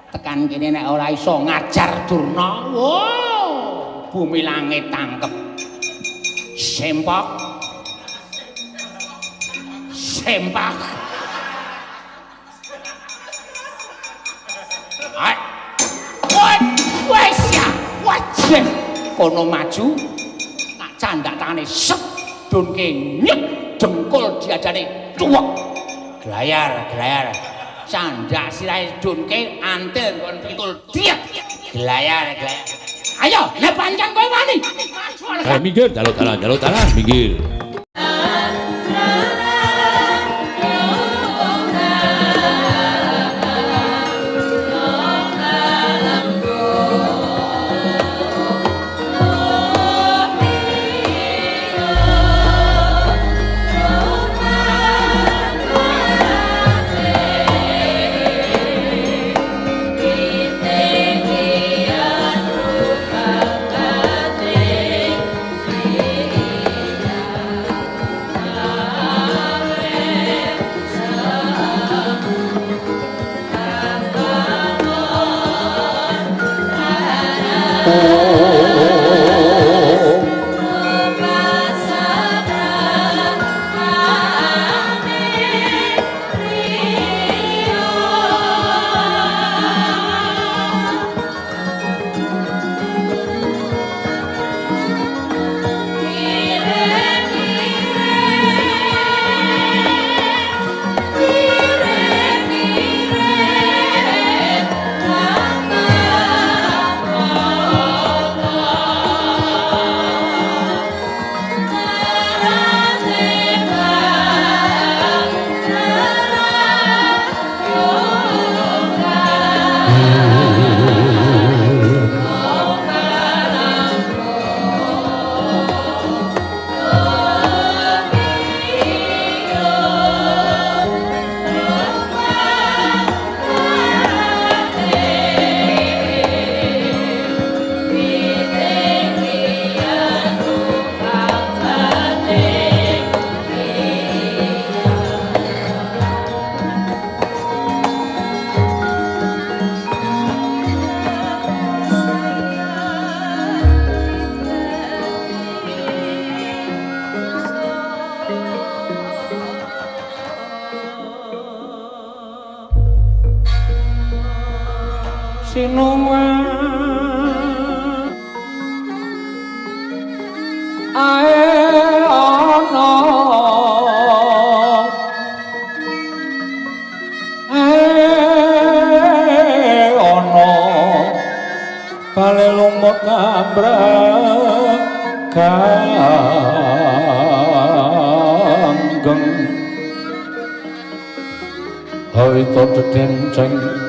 Tekan kene nek ora iso ngajar Durna. Wow, bumi langit tangkep. Sempak. Sempak. Wes ya, wajib kono maju tak candak tangane sep dunke nyek jengkol diajane cuwek glayar candak sirahe dunke antil kon pikul diet glayar ayo nek pancen kowe wani minggir jaluk dalan minggir.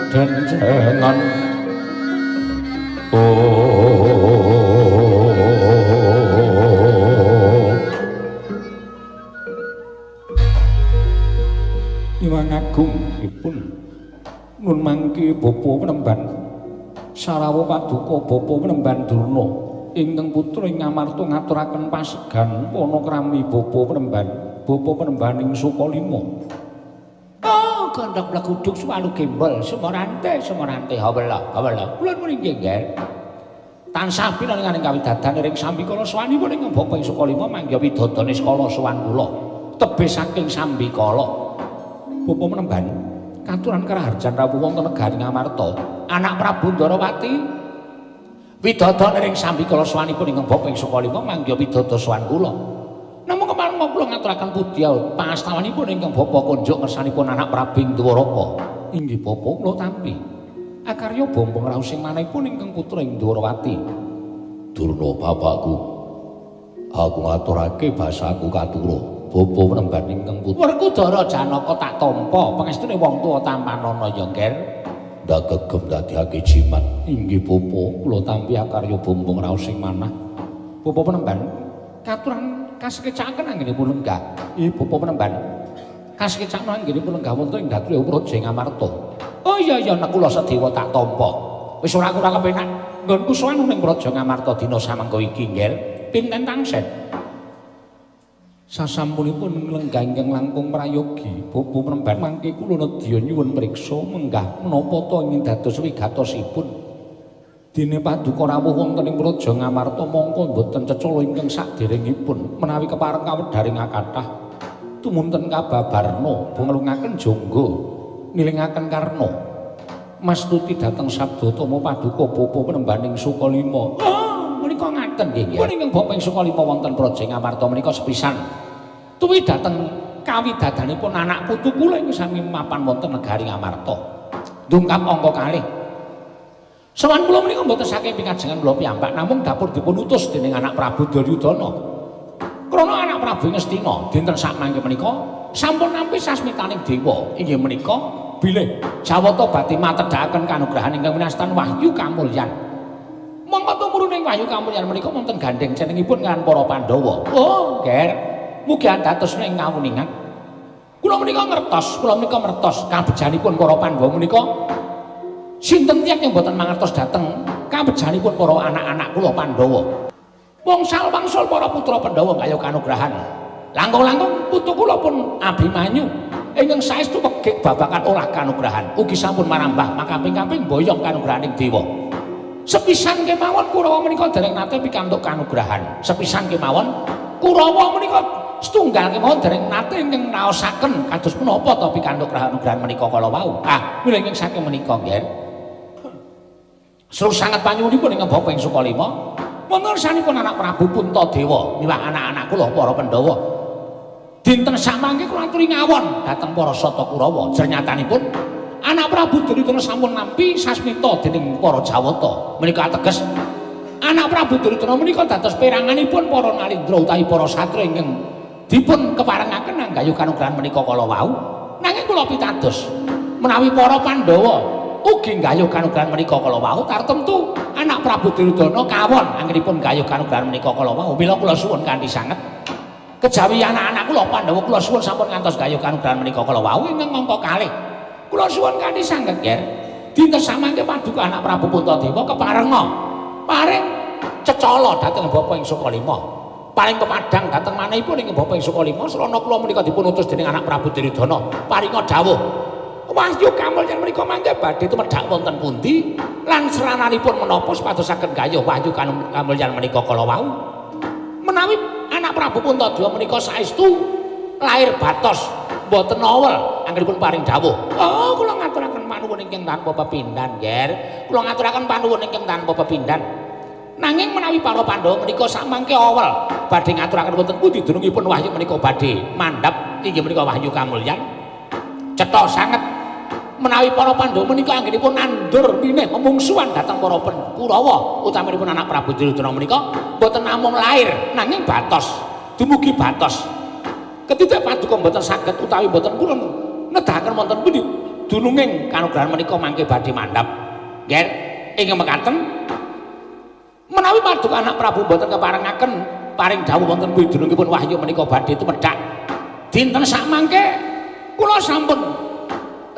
dencengan Iwang Agung ipun nun mangki bapa penemban Sarawa Paduka bapa penemban Durna ingkang putra ing Ngamarta ngaturaken pasegan panakrami bapa penembaning Sukalima. Kandhang blaguduk swalu gembol semorante hawala kula nuwun inggih tansah pinanganing kawidadan ing Sambikala sawanipun ing Bapa ing Sukalima mangga widodane skala sowan kula tebih saking Sambikala Bapa menemban katuran karaharjan rawuh wonten negari Ngamarta anak Prabu Ndarawati widodane ing Sambikala sawanipun ing Bapa ing Sukalima mangga widodo sowan kula. Namung kemarin kula ngaturaken pudya pangastawanipun ingkang Bapa kunjuk ngersanipun anak Prabu Dwaraka. Inggih Bapa kula tampi. Akarya bombong raos sing manahipun ingkang putra ing Dwarawati. Durna bapakku. Aku ngaturake basaku katura. Bapa penemban ingkang putra. Werkudara Janaka tak tampa pangestune wong tuwa tampanana ya, Nger. Ndak gegem dadihake jimat. Inggih Bapa kula tampi akarya bombong raos sing manah. Bapa penemban katuran kaskecaken anggenipun lenggah. Bapa penemban. Kaskecaken anggenipun lenggah wonten ing Dhatri Praja Ngamarta. Oh iya nek kula sedewa tak tampa. Wis ora kurang kepenak. Nggonku sowan ning Praja Ngamarta dina samengko iki, Nggih. Pinten tangsen? Sasampunipun lenggah ingkang langkung prayogi, Bobo Penemban mangke kula nedya nyuwun priksa menggah menapa ta ingin dados wigatosipun. Dene paduka rawuh wonten ing Praja Ngamarta mongko boten cecala ingkang saderengipun menawi kepareng kawedharing kathah tumunten kababarna bungelungaken jangga nilingaken karna mastuti dhateng sabdatama paduka Bobo Penembaning Sukalima. Menika ngaten nggih. Pun ingkang Bapak ing Sukalima wonten Praja Ngamarta menika sepisan tuwi dhateng kawidadanipun anak putu kula ing sami mapan wonten negari Ngamarta. Ndungkap angka kalih. Sawan kula menika mboten saking pikajengan kula piyambak namung dapur dipun utus dening anak Prabu Duryudana. Krana anak Prabu Ngastina dinten sakmangke menika sampun nampi sasmitaning dewa inggih menika bilih Jawata badhe matedhakaken kanugrahan ingkang winastan Wahyu Kamulyan. Mongko tumurun ing Wahyu Kamulyan menika wonten gandeng jenengipun kan para Pandhawa. Oh, Ger. Mugi dados ing kawuningan. Kula menika ngertos kabejanipun para Pandhawa menika sinten tiyang yang mboten mangertos dhateng kabejanipun para anak-anak kula Pandhawa. Wangsul para putra Pandhawa kaya kanugrahan. Langkung-langkung putu kula pun Abimanyu ingkang saestu wegik babagan olah kanugrahan. Ugi sampun marambah makamping-kamping boyong kanugrahaning dewa. Sepisan kemawon Kurawa menika dereng nate pikantuk kanugrahan. Sepisan kemawon Kurawa menika setunggal kemawon dereng nate ingkang naosaken kados menapa ta pikantuk kanugrahan menika kala wau. Mila ingkang saking menika nggih. Seluruh sanget panyuwunipun ingkang Bapak ing Sukalima wonten sanipun anak Prabu Puntadewa miwah anak-anak kula para Pandhawa. Dinten sakmangke kula aturi ngawon dhateng para Sata Kurawa. Jernyatanipun anak Prabu Duryudana sampun nampi sasmita dening para Jawata. Menika ateges anak Prabu Duryudana menika dados peranganipun para nalindra utawi para satria ingkang dipun keparengaken anggayu kanugrahan menika kala wau. Nanging kula pitados menawi para Pandhawa ugi nggayuh kanugrahan menika kala wau tartemtu anak Prabu Duryudana kawon anggenipun nggayuh kanugrahan menika kala wau. Mila kula suwun kanthi sanget kejawi anak-anak kula Pandhawa kula suwun sampun ngantos nggayuh kanugrahan menika kala wau ingkang angka kalih. Kula suwun kanthi sanget yer dinten samangke paduka anak Prabu Puntadewa keparenga paring cecala dhateng Bapak ing Sukalima. Paring pepadang dhateng manahipun ing Bapak ing Sukalima selana kula menika dipun utus dening anak Prabu Duryudana paringa dawuh Wahyu Kamulyan menika mangke badhe tumedhak wonten pundi lan serananipun menapa supados saged gayuh Wahyu Kamulyan menika kala wau. Menawi anak Prabu Puntadewa menika saestu lair batos mboten awel anggenipun paring dawuh. Oh, kula ngaturaken panuwun ingkang tanpa pepindhan, Ger. Kula ngaturaken panuwun ingkang tanpa pepindhan. Nanging menawi para Pandhawa menika samangke awel badhe ngaturaken wonten pundi dunungipun Wahyu menika badhe mandhap inggih menika Wahyu Kamulyan. Cetha sanget menawi para Pandhawa menika anggenipun nandur mineh memungsuhan dhateng para Kurawa utaminipun anak Prabu Duryudana menika boten namung lair nanging batos. Dumugi batos. Ketika paduka mboten saged utawi mboten purun nedahaken wonten pundi dununging kanugrahan menika mangke badhe mandhap. Nggih, ingkang mekaten menawi paduka anak Prabu mboten keparengaken paring dawuh wonten pundi dunungipun Wahyu menika badhe tumedhak. Dinten sakmangke kula sampun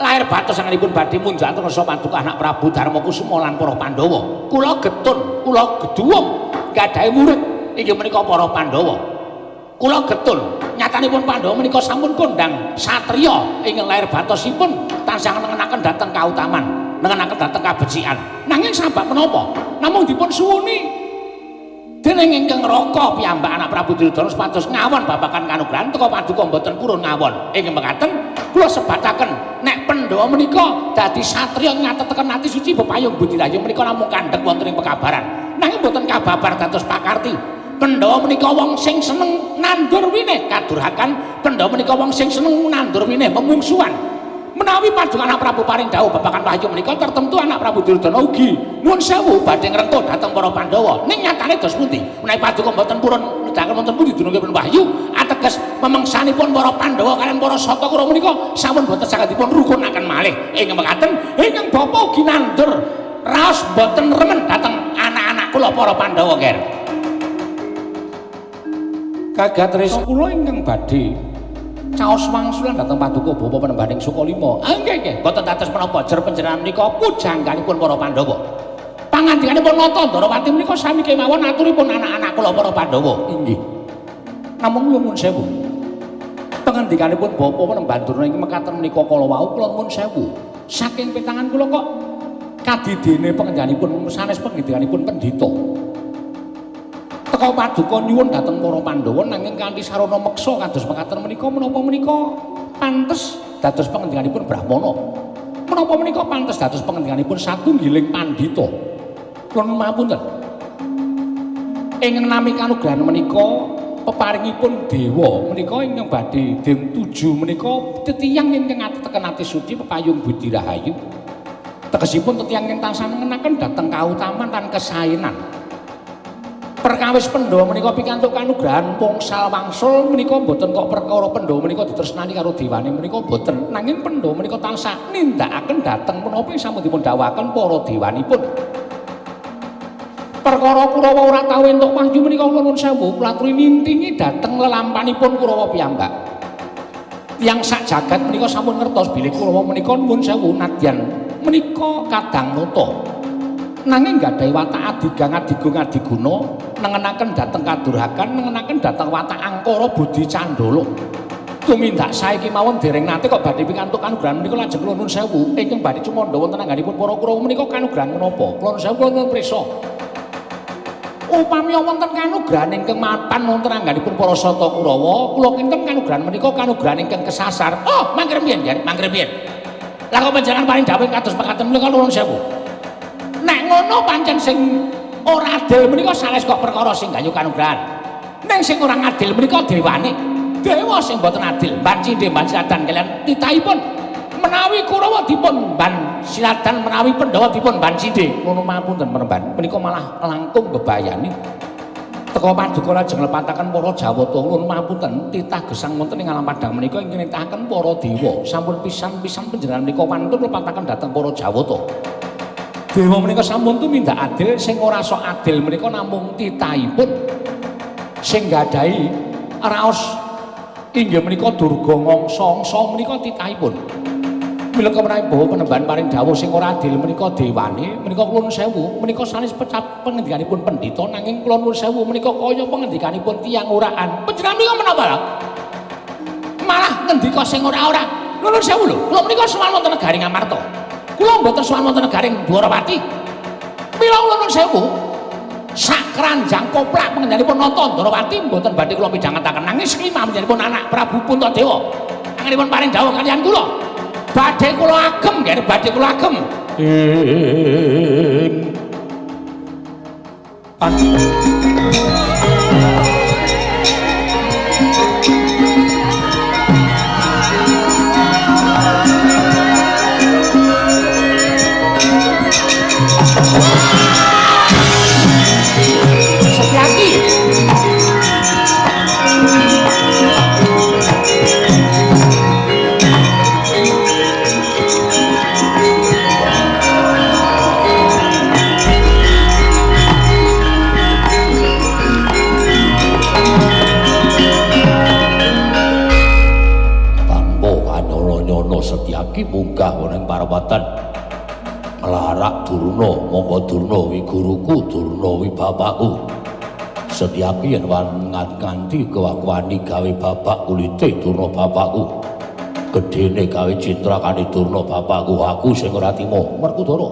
lair batos sanganipun badhe munjak ngarsa paduka anak Prabu Darmakusuma lan para Pandhawa. Kula getun, kula geduwung gadhahe murid inggih menika para Pandhawa. Kula getun nyatanipun Pandhawa menika sampun kondang satriya ingkang lair batosipun tansah nengenaken dhateng kautaman, nengenaken dhateng kabecikan. Nanging sabab menapa? Namung dipun suwuni dening ingkang Raka piyambak anak Prabu Duryudana supados ngawon babagan kanugrahan teka paduka mboten purun ngawon. Ingkang mekaten kula sebataken nek Pandhawa menika dadi satriya ngatetaken ati suci bepayung budidaya menika namung kandhek wonten ing pekabaran. Nanging mboten kababar dados pakarti. Pandhawa menika wong sing seneng nandur wineh kadurhakan, Pandhawa menika wong sing seneng nandur wineh memungsuhan. Menawi paduka anak Prabu paring dawuh babagan Wahyu menika tertentu anak Prabu Duryudana ugi nuwun sewu badhe ngrengkuh dhateng para Pandhawa. Ning nyatane dos pundi? Menawi paduka mboten purun nedahaken wonten pundi dunungipun Wahyu ateges memengsanipun para Pandhawa kaliyan para Sata Kurawa menika sampun boten saged dipun rukunaken malih. Ingkang mekaten ingkang bapa ugi nandur raos boten remen dhateng anak-anak kula para Pandhawa, Ger. Kagatresna kula ingkang badhe caos wangsulan dhateng paduka Bapa Penembaning Sukalima. Nggih, boten dados menapa jer panjenengan menika pujangganipun para Pandhawa. Pangandikanipun Natandrawati menika sami kemawon aturipun anak-anak kula para Pandhawa. Inggih. Namung nuwun sewu. Pengendikanipun Bapa Panembahan Durna ing mekaten menika kala wau kula nuwun sewu. Saking petangan kula kok kadidene pengendikanipun sanes pengendikanipun pendhita. Teka paduka nyuwun dhateng para Pandhawa nanging kanthi sarana meksa kados mekaten menika menapa menika pantes dados pengendikanipun Brahmana. Menapa menika pantes dados pengendikanipun satunggiling pandhita. Kula nuwun pangapunten. Ing nami kanugrahan menika peparingipun dewa menika ingkang badhe dem 7 menika tetiyang ingkang ateken ati suci pepayung budi rahayu. Tegesipun tetiyang ingkang tansah ngenaken dhateng kautaman lan kesaenan. Perkawis Pandhawa menika pikantuk kanugrahan pongsal wangsul menika boten kok perkara Pandhawa menika ditresnani karo dewane menika boten nanging Pandhawa menika tansah nindakaken dhateng menapa sampun dipun dawuhaken para dewanipun. Perkara Kurawa ora tau entuk wahyu menika kula nuwun sewu kula aturi nintingi dhateng lelampanipun Kurawa piyambak. Tiyang sak jagat menika sampun ngertos bilih Kurawa menika nuwun sewu nadyan menika kadang nata. Nanging gadhahi watak adigang adigung adiguna nengenaken dhateng kadurhakan nengenaken dhateng watak angkara budi candala. Tumindak saiki mawon dereng nate kok badhe pikantuk kanugrahan menika lajeng kula nuwun sewu ingkang badhe cumandha wonten anggenipun para Kurawa menika kanugrahan menapa? Kula nuwun sewu kula nuwun prisa. Upami wonten kanugrahan ingkang mapan wonten anggenipun para Sata Kurawa, kula kinten kanugrahan menika kanugrahan ingkang kesasar. Oh, mangkir piyen, Jan? Mangkir piyen? Lah kok panjenengan paring dawuh kados mekaten menika nuwun sewu. Nek ngono pancen sing ora adil menika sales kok perkara sing gayu kanugrahan. Ning sing ora adil menika dewane. Dewa sing boten adil, ban cindhe ban silatan kalian titahipun. Menawi Kurawa dipun ban silatan menawi Pandhawa dipun ban cindhe, ngono mapunten Panembahan. Menika malah langkung bebayani. Teka paduka lajeng lepataken para Jawata, nuwun mapunten titah gesang wonten ing alam padang menika ingkang nitahaken para dewa. Sampun pisan-pisan panjenengan menika wantun lepataken dhateng para Jawata. Dewa menika sampun tumindak adil, sing ora sok adil menika namung titahipun. Sing gadhahi raos inggih menika Durga Ngangsa menika titahipun. Mila kemenawi Bawa Panembahan paring dawuh sing ora adil menika dewane, menika kula nuwun sewu, menika sanes pecap pengendikanipun pendhita nanging kula nuwun sewu menika kaya pengendikanipun tiyang uraan. Panjenengan menika menapa lho? Malah ngendika sing ora-ora. Nuwun sewu lho, kula menika sowan wonten negaring Amarta. Kula mboten sowan wonten negaring Dwarawati. Mila kula nuwun sewu, sak kranjang koplak pengendikanipun Nata Dwarawati mboten badhe kula midhangetaken nanging seklimah panjenenganipun anak Prabu Puntadewa. Anggenipun paring dawuh kaliyan kula. Badhe kula agem, nggih, badhe kula agem. Setyaki. Setyaki munggah wonten parwatan nglarak Durna, monggo Durna wi guruku, Durna wi bapakku. Setyaki yen nganti kewakani gawe bapak kulite Durna bapakku. Gedene gawe citrakane Durna bapakku, aku sing ora timo. Werkudara.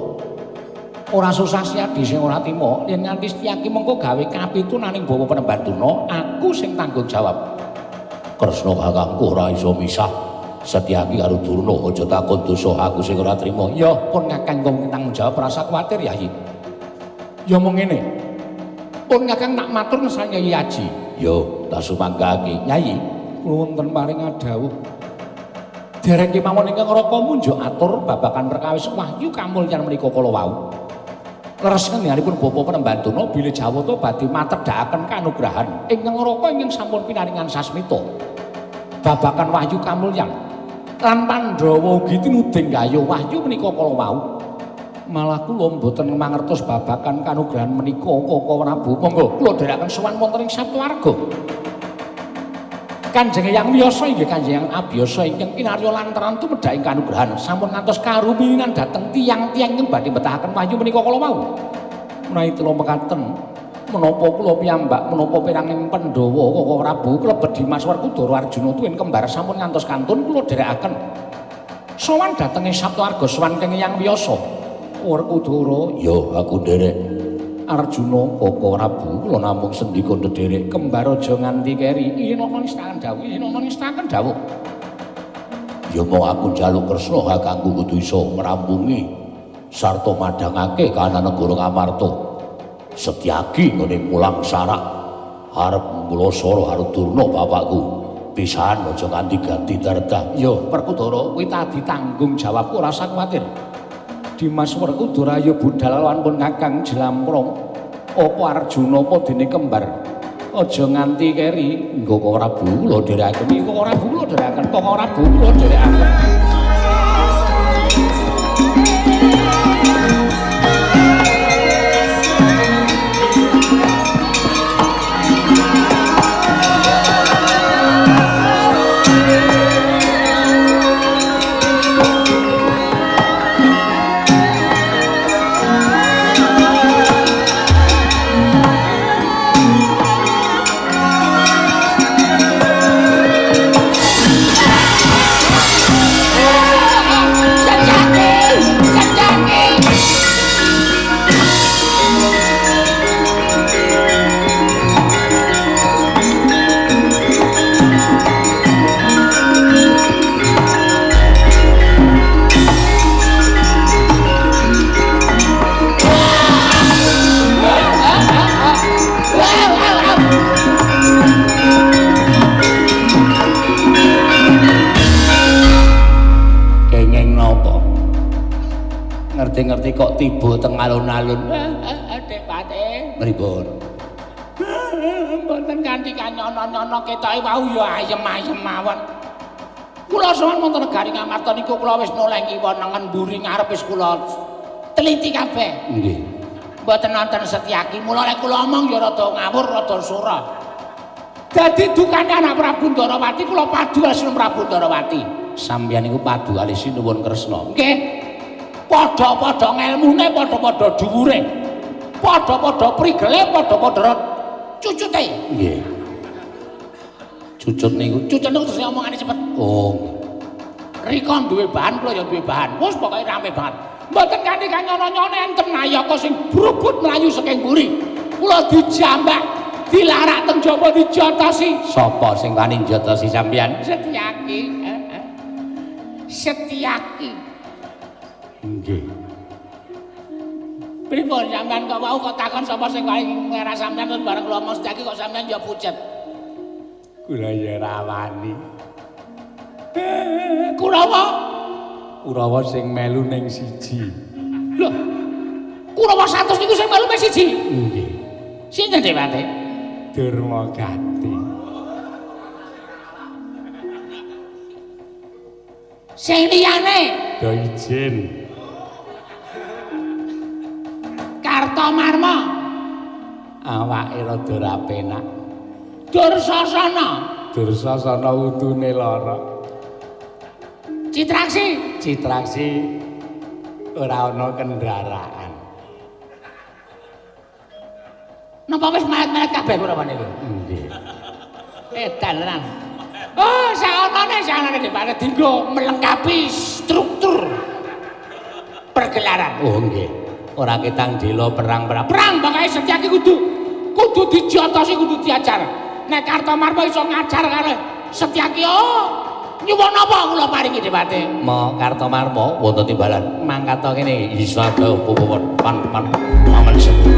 Ora susah Siadi sing ora timo, yen nganti Setyaki mengko gawe kapitunaning Bawa Panembahan Durna, aku sing tanggung jawab. Kresna kakangku ora iso misah. Setyaki karo Durna aja takon dosa aku sing ora trima. Ya pun Kakang kang tanggung jawab rasa kuwatir Yayi. Ya mung ngene. Pun Kakang tak matur ngesani Yayi Aji. Yo tak sumanggake Yayi. Kula wonten paring dawuh. Dereng kemawon ingkang Raka munjuk atur babagan perkawis wahyu kamulyan menika kala wau. Leres ngendikipun Bapa Panembahan Durna bilih Jawata badhe matedhakaken kanugrahan ingkang Raka ingkang sampun pinaringan sasmita. Babagan wahyu kamulyan lan Pandhawa ugi tinuding gayuh wahyu menika kala wau. Malah kula mboten mangertos babagan kanugrahan menika Kaka Prabu. Monggo kula dherekaken sowan wonten ing Saptawarga. Kanjeng Hyang Wiyasa inggih Kanjeng Hyang Abiyasa ingkang kinarya lantaran tumedhaking kanugrahan sampun ngantos karuminan dhateng tiyang-tiyang ingkang badhe betahaken wahyu menika kala wau. Menawi kula mekaten menapa kula piyambak menapa piranging Pandhawa Kaka Prabu klebet Dimas Werkudara Arjuna tuwin kembar sampun ngantos kantun kula dherekaken sowan dhatenge Saptawarga sowan keng Hyang Wiyasa Werkudara ya aku nderek Arjuna Kaka Prabu kula namung sendika ndederek kembar aja nganti keri yen ana nistaken dawuh ya mau aku njaluk Kresna kanggo kudu iso ngrampungi sarta madhangake kahanan negara Ngamarta Setyaki ngene mulang sarak arep Mulasara arep Durna bapakku pisan aja nganti ganti dardah ya Werkudara kuwi tadi tanggung jawabku ora usah kuwatir Dimas Werkudara ya budal lawan Kakang Jlamprong apa Arjuna apa dene kembar aja nganti keri Kaka Prabu kula dherekaken Kaka Prabu kula dherekaken Kaka Prabu kula dherekaken ngerti kok tiba teng alun-alun. Dek Pate. Pripun? Mboten kanthi kanyono-nyono ketoke wau ya ayem-ayem mawon. Kula sowan wonten negari Ngamarta niku kula wis noleh kiwa nengen mburi ngarep wis kula teliti kabeh. Nggih. Mboten nonton Setyaki, mula nek kula omong ya rada ngawur, rada sura. Dadi dukane anak Prabu Ndarawati kula padu asma Prabu Ndarawati. Sampeyan niku padu alis nuwun Kresna. Nggih. Padha-padha ngelmune, padha-padha dhuwure. Padha-padha prigele, padha-padha cucute. Nggih. Cucut niku terus omongane cepet. Oh. Rika duwe bahan, kula ya duwe bahan. Wes pokoke rame banget. Mboten kanthi kanyono-nyono enten nayaka sing brubut mlayu saking mburi. Kula dijambak, dilarak teng jaba dijotosi. Sapa sing wani njotosi sampeyan? Setyaki. Setyaki. Nggih. Pripun sampean kok wau kok takon sapa sing wani nglera sampean terus bareng kula omong Setyaki kok sampean ya pucet. Kula ya ra wani. Kurawa sing melu ning siji. Lho. Kurawa 100 niku sing melu mek siji. Nggih. Sinten Dewate? Durmagati. Sing liyane Doijin. Kartomarma. Awake rada ra penak. Dursasana. Dursasana utune lara. Citraksi ora ana kendaraan. Napa wis mayat-mayat kabeh Kurawa niku? Nggih. Edalan. Oh, saonane dipare dienggo melengkapi struktur pergelaran. Oh nggih. Ora ketang dela perang-perang. Perang pokoke Setyaki kudu dijotosi, kudu diajar. Nek Kartomarma iso ngajar karo Setyaki, nyuwun apa kula paringi Dewate? Ma Kartomarma wonten timbalan mangkata kene Iswada Pupuwon pan aman sepuh.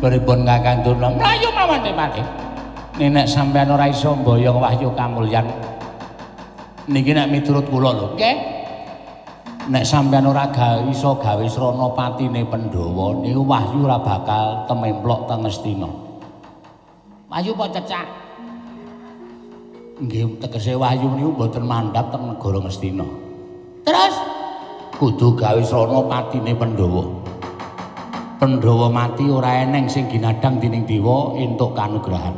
Pripun Kakang Durna? Mlayu mawon Pati. Nek sampean ora iso mboyong wahyu kamulyan. Niki nek miturut kula lho, nggih. Nek sampean ora iso gawe srana patine Pandhawa, niku wahyu ora bakal tememplok teng Ngastina. Wahyu apa cecak? Nggih, tegese wahyu niku mboten mandhap teng negara Ngastina. Terus kudu gawe srana patine Pandhawa. Pandhawa mati ora eneng sing ginadang dening dewa entuk kanugrahan.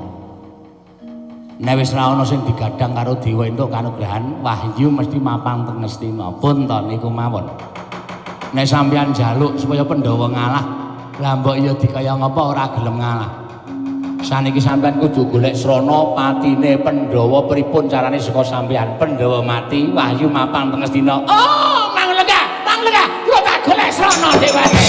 Nek wis ra ana sing digadang karo dewa entuk kanugrahan, wahyu mesti mapang teng Ngastina. Pun to niku mawon. Nek sampeyan njaluk supaya Pandhawa ngalah, lah mbok ya dikaya ngapa ora gelem ngalah. Saniki sampeyan kudu golek srana patine Pandhawa pripun carane saka sampeyan. Pandhawa mati, wahyu mapang teng Ngastina. Oh, manglega, kula tak golek srana dewane.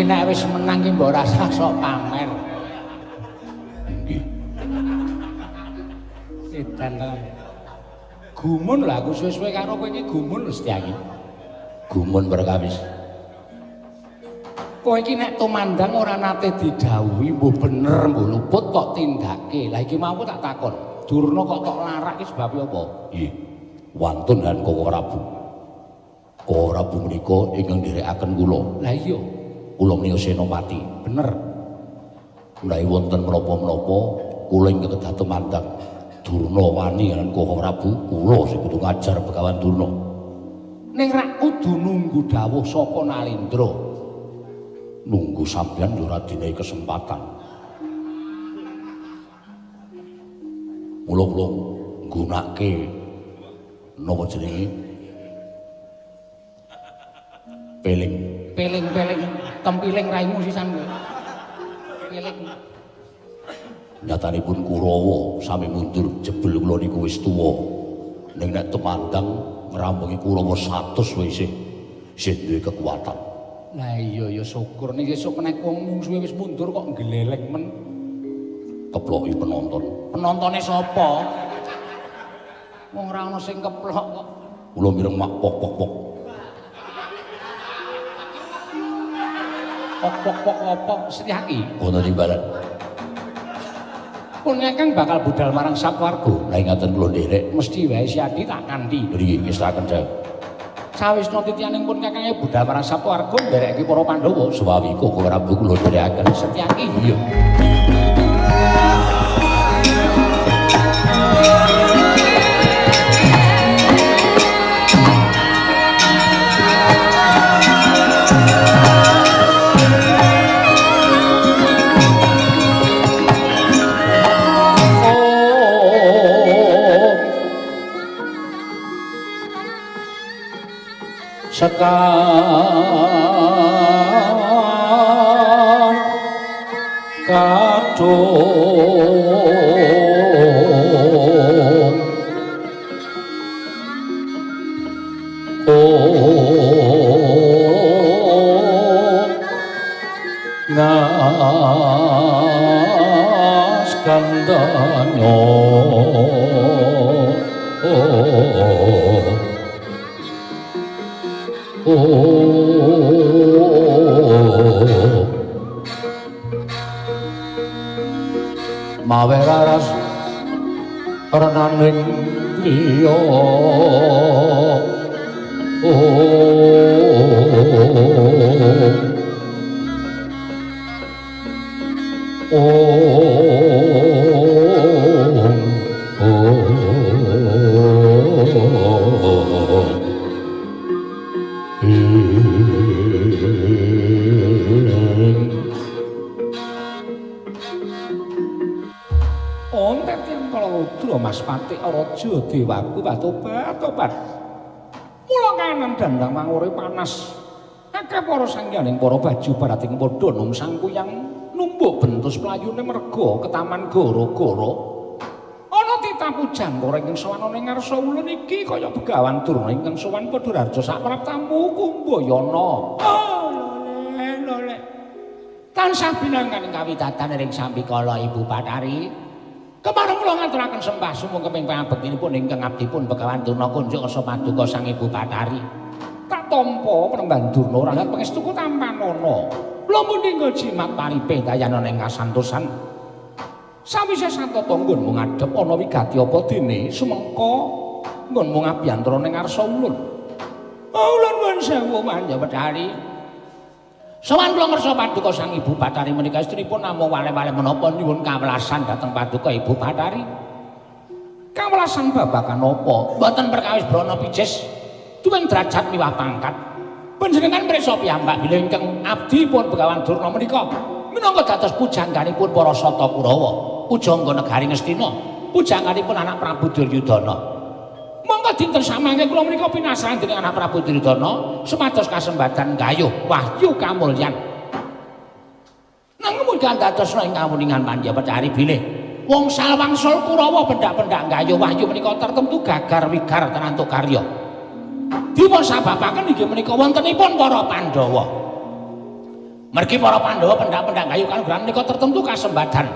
Nek wis menang ki mbok rasa sok pamer. Nggih. Edan ta. Gumun lho aku suwe-suwe karo kowe iki gumun lho Setyaki. Gumun perkawis. Kowe iki nek tumandang ora nate didhawuhi mbuh bener mbuh luput kok tindake. Lah iki mau tak takon. Durna kok tok larak iki sebab apa? Nggih. Wantun lan Koko Prabu. Koko Prabu menika ingkang nderekaken kula. Lah iya. Kula menika senopati, bener. Menawi wonten menapa-menapa kula ingkang kedah tumandang Durna wani lan Koko Prabu, kula sing kudu ngajar Begawan Durna. Ning rak kudu nunggu dawuh saka Nalindra. Nunggu sampeyan yo ora dinehi kesempatan. Mula kula nggunakake napa jenenge? Peling tempiling raimu sisan kowe. Peling. Nyatanipun Kurawa sami mundur jebul kula niku wis tuwa. Ning nek temandang ngrampungi Kurawa 100 wae isih duwe kekuatan. Lah iya ya syukur niki esuk menek wong mungsuhe wis mundur kok nglelek men. Keploki penonton. Penontone sapa? Wong ora ana sing keplok kok. Kula mireng mak pok-pok. Pok apa Setyaki? Ono timbalan. Pun Kakang bakal budal marang Sapwarga. Lah ngaten kula nderek mesti wae siadi tak kanthi. Nggih, ngestaken dawuh. Sawisna titianing pun Kakang budal marang Sapwarga nderekke para Pandhawa. Suwawi Koko Prabu kula nderekaken Setyaki. Iya. Sekar kadung ngas kandanya mawe raras renaning liya ontet yang kalau Rudra Mas Pati Araja Dewaku tobat. Mula kanan dandang mangure panas. Akeh para sangyaning para baju barating padha nom sang kuyang numbuk bentus playune merga ke taman goro-goro. Ana titah pujang goreng ing sowan ning ngarsa ulun iki kaya Begawan Durna ingkang sowan padha raja saprap tamu Kumbayana. Oh, lole. Tansah binangan ing kawitatan ing Sambikala Ibu Bathari. Kemarin kula ngaturaken sembah sumung keping pangabektinipun ingkang abdipun Begawan Durna kunjuk asa paduka Sang Ibu Bathari. Tak tampa Penemban Durna ragat pangestuku tampanana. Kula mundingga jimat paripe dayana ing kasantosan. Sawise santata nggonmu ngadhep ana wigati apa dene sumengka nggonmu ngabiyantara ning ngarsa ulun. Ulun nuwun sewu Manja Bathari. Sowan kula ngersa paduka Sang Ibu Bathari menika istrinipun namung wale-wale menapa nyuwun kawelasan dhateng paduka Ibu Bathari. Kawelasan babagan apa? Mboten perkawis brana pijes duwing derajat miwah pangkat. Panjenengan prisa piyambak bilih ingkang abdipun Begawan Durna menika minangka dados pujangganipun para Sata Kurawa, pujangga negari Ngastina, pujangganipun anak Prabu Duryudana. Monggo dinten samangke kula menika pinasaran dening anak Prabu Duryudana supados kasembadan gayuh wahyu kamulyan. Nanging mugi dadosna ing kawuningan Manja Bathari bilih wong salwangsul Kurawa pendak-pendak gayuh wahyu menika tertentu gagar wigar tenantuk karya. Dipun sababaken inggih menika wontenipun para Pandhawa. Mergi para Pandhawa pendak-pendak gayuh kanugrahan menika tertentu kasembadan.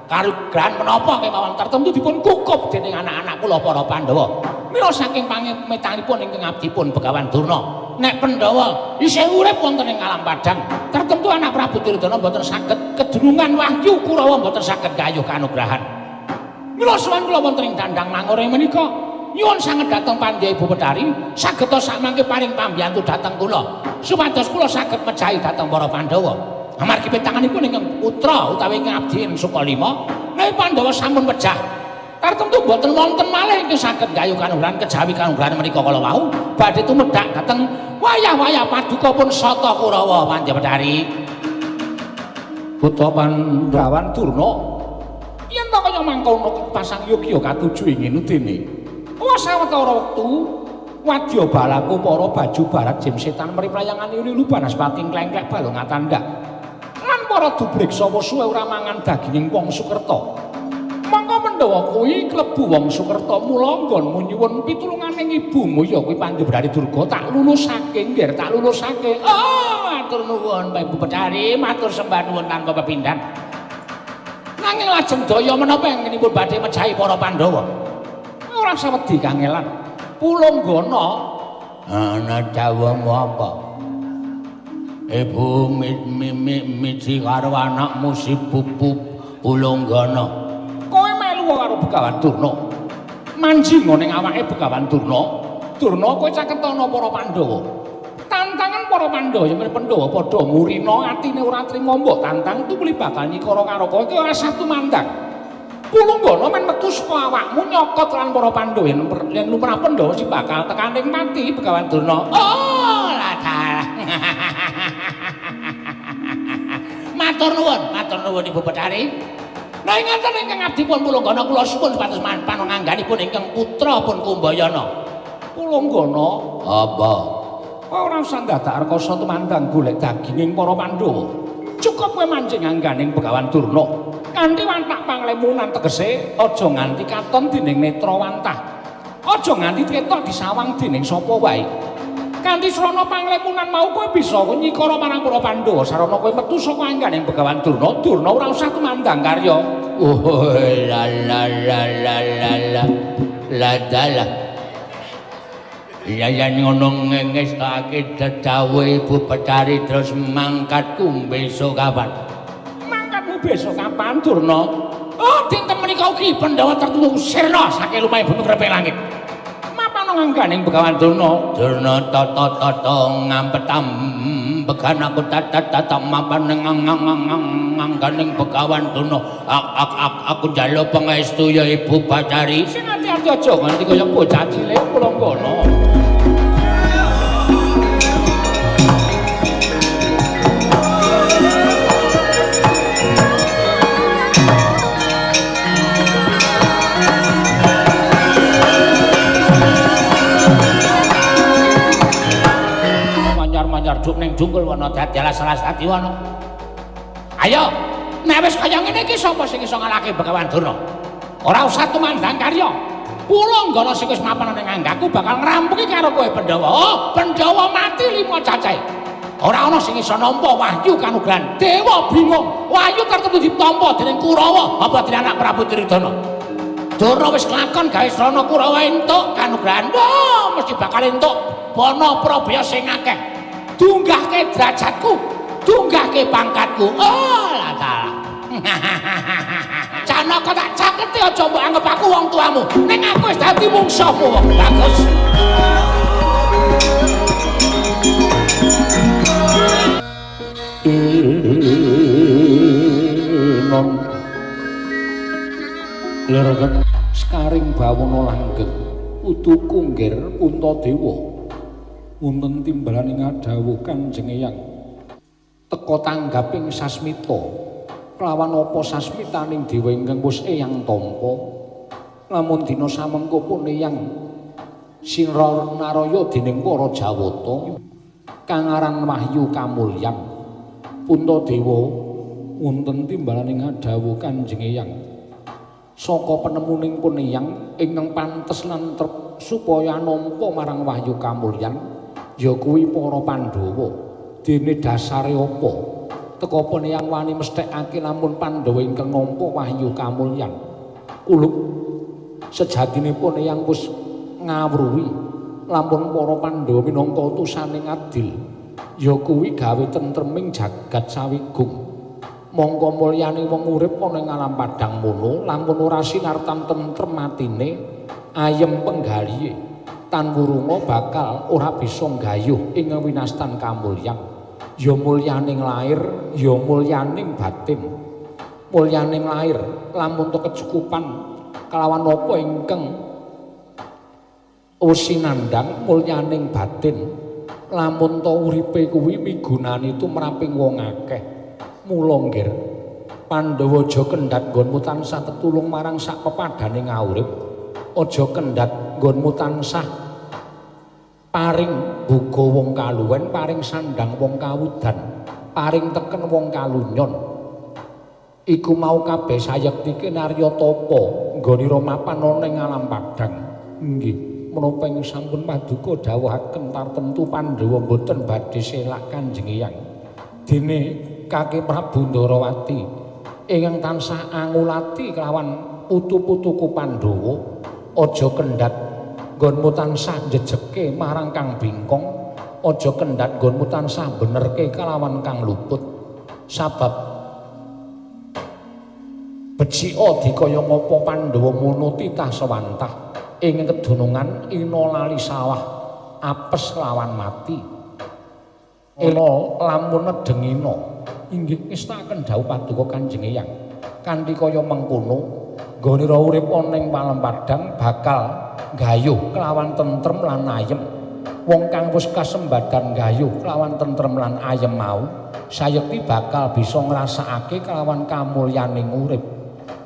Kanugrahan menapa kemawon tertentu dipun kukup dening anak-anak kula para Pandhawa. Mila saking pangemetanipun ingkang abdipun Begawan Durna, nek Pandhawa isih urip wonten ing alam padang, tertentu anak Prabu Duryudana mboten saged kedurungan wahyu Kurawa mboten saged gayuh kanugrahan. Mila sowan kula wonten ing dandang mangore menika nyuwun sanget dhateng Pandya Ibu Bathari saged samangke paring pambiyantu dhateng kula supados kula saged mejahi dhateng para Pandhawa. Amargi petanganipun ingkang putra utawi ingkang abdi Sukalima, nek Pandhawa sampun pejah tartemtu boten wonten malih ingkang saged gayuh kanugrahan kejawi kanugrahan menika kala wau badhe tumedhak dhateng wayah-wayah paduka pun Sata Kurawa Manja Bathari. Putra Begawan Durna yen to kaya mangkono pasang yogya katuju ingin udene. Sawetara wektu wadya balaku para baju barat jim setan mriprayangan Yuni Banaspati klengklek balung atandak. Lan para dubreksa suwe ora mangan daginging wong Sukerta. Mongko Pandhawa kuwi klebu wong Sukerta mula nggonmu nyuwun pitulunganing ibumu ya kuwi Pandya Bathari Durga tak lulusake nggih tak lulusake. Oh matur nuwun Pak Ibu Bathari matur sembah nuwun tanpa pepindhan. Nanging lajeng daya menapa ingkangipun badhe mejahi para Pandhawa? Ora sawedi kangelan. Pulanggana ana dawamu apa? Ibu miji karo anakmu si Pupu Pulanggana. Kowe melu karo Begawan Durna. Manjing ning awake Begawan Durna. Durna kowe caketana para Pandhawa. Tantangan para Pandhawa yen Pandhawa padha murina atine ora trima mbok tantang tuli bakal nyikara karo kowe iki ora satu mandang. Pulanggana men metu saka awakmu nyokot lan para Pandhawa yen lumrah Pandhawa sing bakal tekaning mati Begawan Durna. Oh, ladal. Matur nuwun Ibu Bathari. Nah ingatan ingkang abdipun Pulanggana kula suwun supados panangganipun ingkang putra pun Kumbayana. Pulanggana apa? Ora usah dadak rekoso tumandang golek daginging para Pandhawa. Cukup kowe mancing angganing Begawan Durna. Kanthi wantak panglemunan tegese aja nganti katon dening netra wantah. Aja nganti ketok disawang dening sapa wae. Kanthi srana panglemunan mau kowe bisa nyikara marang para Pandhawa sarana kowe metu saka angganing Begawan Durna. Durna ora usah tumandang karya. Oh la la la la la la. La dala. Yayan ngono ngestake dawuh Ibu Bathari terus mangkatku besok kapan? Besok kapan Durna? Oh, dinten menika ugi Pandhawa tertentu sirna saking lumahing bumi kreping langit. Mapan ngangganing Begawan Durna. Durna tata ngampetam began aku tata mapan ngangganing Begawan Durna. Aku njaluk pangestu ya Ibu Bathari. Sing ati-ati aja nganti kaya bocah cilik Pulanggana. Manyar-manyar duk ning dungkul wana dadalah salah sati wana. Ayo Nek wis kaya ngene iki sapa sing iso ngalahke Begawan Durna? Ora usah tumandang karya. Kula nggana sing wis mapan ning anggaku bakal ngrampungi karo kowe Pandhawa. Oh, Pandhawa mati 5 cacahe. Ora ana sing iso nampa wahyu kanugrahan Dewa bingung. Wahyu tertentu ditampa dening Kurawa apa dening anak Prabu Duryudana. Durna wis kelakon gawe srana Kurawa entuk kanugrahan. Oh, mesti bakal entuk bana prabaya sing akeh. Dunggahke derajatku, dunggahke pangkatku. Oh, lah. Janaka tak caketi aja mbok anggap aku wong tuamu. Ning aku wis dadi mungsuhmu wong bagus. Non Leragat sekaring bawana langgeng utuku nggir Puntadewa wonten timbalaning adhawuh Kanjeng Eyang teka tanggaping sasmita kelawan apa sasmitaning dewa ingkang wis eyang tampa lamun dina samengko pun eyang sinra naraya dening para Jawata kang aran Wahyu Kamulyan Puntadewa wonten timbalaning adhawuh Kanjeng Eyang saka penemuning pun eyang ingkang pantes lan supaya nampa marang Wahyu Kamulyan ya kuwi para Pandhawa dene dasare apa teka pun eyang wani mesthekake lamun Pandhawa ingkang nampa Wahyu Kamulyan kuluk sejatinipun eyang wis ngawruhi lamun para Pandhawa minangka utusaning adil ya kuwi gawe tentreming jagat sawigung mongko mulyane wong urip ana ing alam padang mono lamun ora sinartan tentrem atine ayem penggalihe tan wurunga bakal ora bisa nggayuh ing winastan kamulyan ya mulyaning lair ya mulyaning batin mulyaning lair lamun to kecukupan kelawan apa ingkang usinandang mulyaning batin lamun to uripe kuwi migunani tumraping wong akeh mula nggir Pandhawa aja kendhat nggonmu tansah tetulung marang sak pepadane ngawurip aja kendhat nggonmu tansah paring buga wong kaluwen paring sandang wong kawudan paring teken wong kalunyon iku mau kabeh sayektike narya tapa nggonira mapan ana ing alam padang nggih menapa ing sampun paduka dawuhaken tartemtu Pandhawa boten badhe selak Kanjeng Eyang dene Kakek Prabu Ndarawati ingkang tansah angulati kelawan putu-putuku Pandhawa aja kendhat nggonmu tansah njejeke marang kang bingkong aja kendhat nggonmu tansah benerke kelawan kang luput sabab becika dikaya ngapa Pandhawa mono titah sewantah ing kedunungan ina lali sawah apes lawan mati ela lamun nedengina inggih ngestaken dawuh paduka Kanjeng Eyang kanthi kaya mengkono nggonira urip ana ing palem padang bakal nggayuh kelawan tentrem lan ayem wong kang wis kasembadan nggayuh kelawan tentrem lan ayem mau sayekti bakal bisa ngrasakake kelawan kamulyaning urip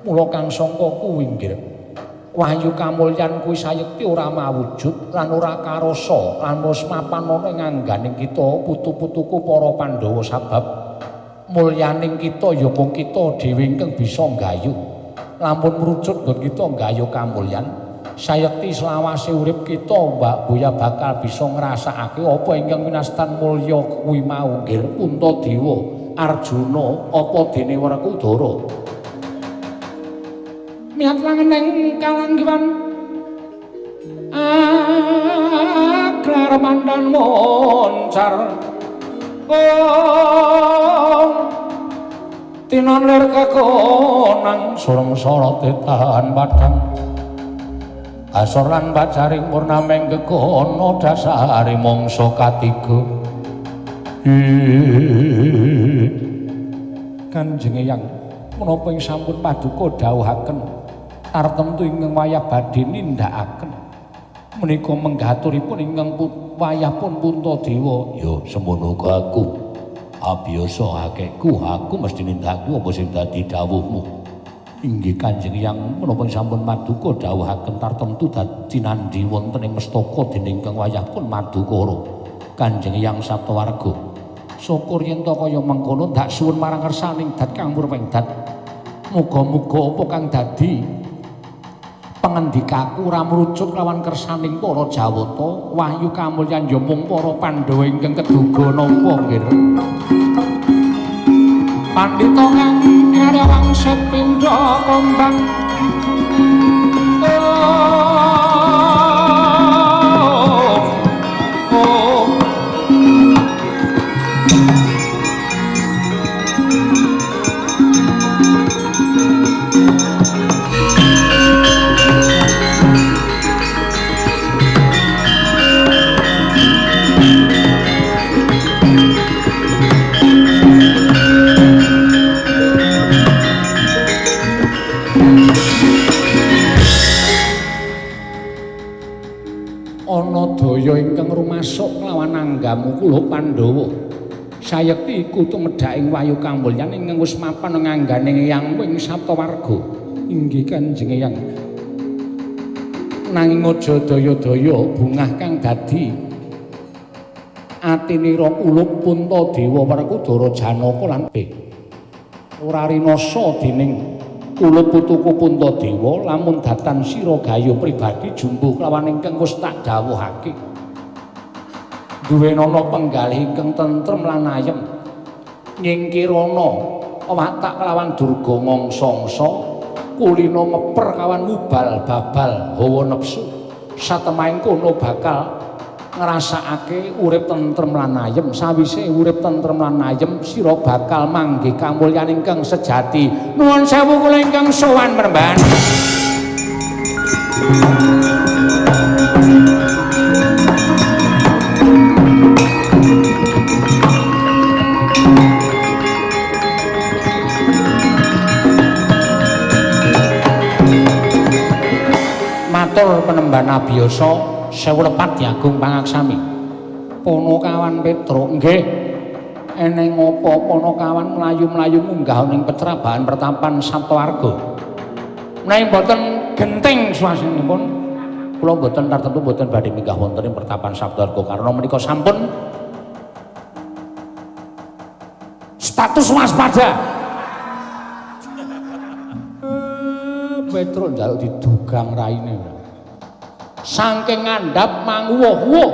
mula kang sangka kuwi nggih Wahyu Kamulyan kuwi sayekti ora mawujud lan ora karasa lan wis mapan ana ing angganing kita putu-putuku para Pandhawa sabab mulyaning kita ya mung kita dhewe ingkang bisa nggayuh lamun mrucut nggon kita nggayuh kamulyan sayekti selawase urip kita Mbak Buya bakal bisa ngrasakake apa ingkang winastan mulya kuwi mau nggih Puntadewa Arjuna apa dene Werkudara miat langeneng kalanggiwan aklar mandan moncar tinon lir kakonang sureng-sara tetahan padang asor lan bacaring purnameng gegono dasari mangsa katiga Kanjeng Eyang menapa ing sampun paduka dawuhaken tartemtu ingkang wayah badhe nindakaken menika menggaturipun ingkang wayahpun Puntadewa ya semono uga aku abiyasa akehku aku mesti nindakake apa sing dadi dawuhmu inggih Kanjeng Eyang menapa sampun paduka dawuhaken tartemtu dadi nandhi wonten ing mestaka dening ingkang wayahpun Madukara Kanjeng Eyang Saptawarga Syukur yen to kaya mengkono ndak suwun marang kersaning dat kang murwengdat. Muga-muga apa kang dadi pangendikaku ora mrucut lawan kersaning para Jawata, wahyu kamulyan ya mung para Pandhawa ingkang keduga napa nggih. Pandhita kang nyarya wangsa pindha kombang. Daya ingkang rumasuk kelawan anggamu kula Pandhawa sayekti iku tumedhaking wahyu kamulyan ingkang wis mapan ngangganing Hyang Wing Saptawarga inggih Kanjeng Hyang nanging aja daya-daya bungah kang dadi atinira kulup Puntadewa Werkudara Janaka lan ora rinasa dening kula putuku Puntadewa lamun datan sira gayo pribadi jumbuh kelawan ingkang wis tak dawuhake duwenana penggalih ingkang tentrem lan ayem nyingkirana watak kelawan durga ngongsangsa kulina meper kawan mubal babal hawa nepsu satemahing kono bakal ngrasakake urip tentrem lan ayem sawise urip tentrem lan ayem sira bakal manggih kamulyan ingkang sejati nuwun sewu kula ingkang sowan Mremban matur penemban abiyasa sewu lepat Diagung Pangaksami. Ponokawan Petro, nggih. Eneng apa Ponokawan mlayu-mlayu munggah ning Petrabahan Pertapan Saptawarga. Menawi mboten genting swasinipun, kula mboten tartemtu mboten badhe minggah wonten ing Pertapan Saptawarga karena menika sampun status waspada. Petro njaluk didugang raine. Saking ngandhap manguwuh-wuh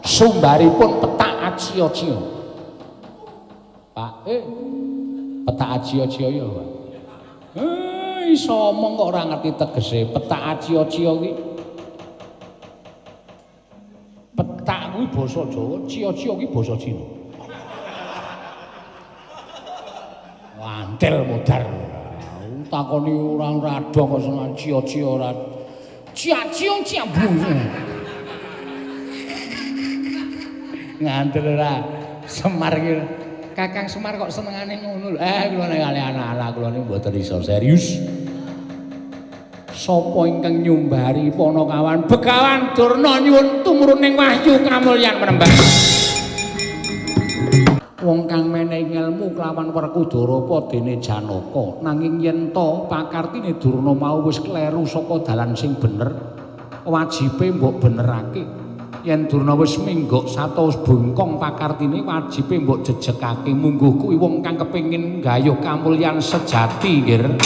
sumbaripun petak aciya-ciya. Pak, petak aciya-ciya ya, Pak. Iso omong kok ora ngerti tegese petak aciya-ciya ki. Petak kuwi basa Jawa, ciya-ciya ki basa Cina. Wantel modar. Takoni orang rada kok seneng ciya-ciya ora ciak-ciung ciambu. Ngandel ora Semar iki. Kakang Semar kok senengane ngono lho. Kula nek kali anak-anak kula niku mboten iso serius. Sapa ingkang nyumbari Ponokawan Begawan Durna nyuwun tumurun ing wahyu kamulyan Mrembang. Wong kang menehi ilmu kelawan Werkudara apa dene Janaka nanging yen to pakartine Durna mau wis kleru saka dalan sing bener wajibe mbok benerake yen Durna wis minggok satus bungkong pakartine wajibe mbok jejekake mungguh kuwi wong kang kepengin nggayuh kamulyan sejati nggih.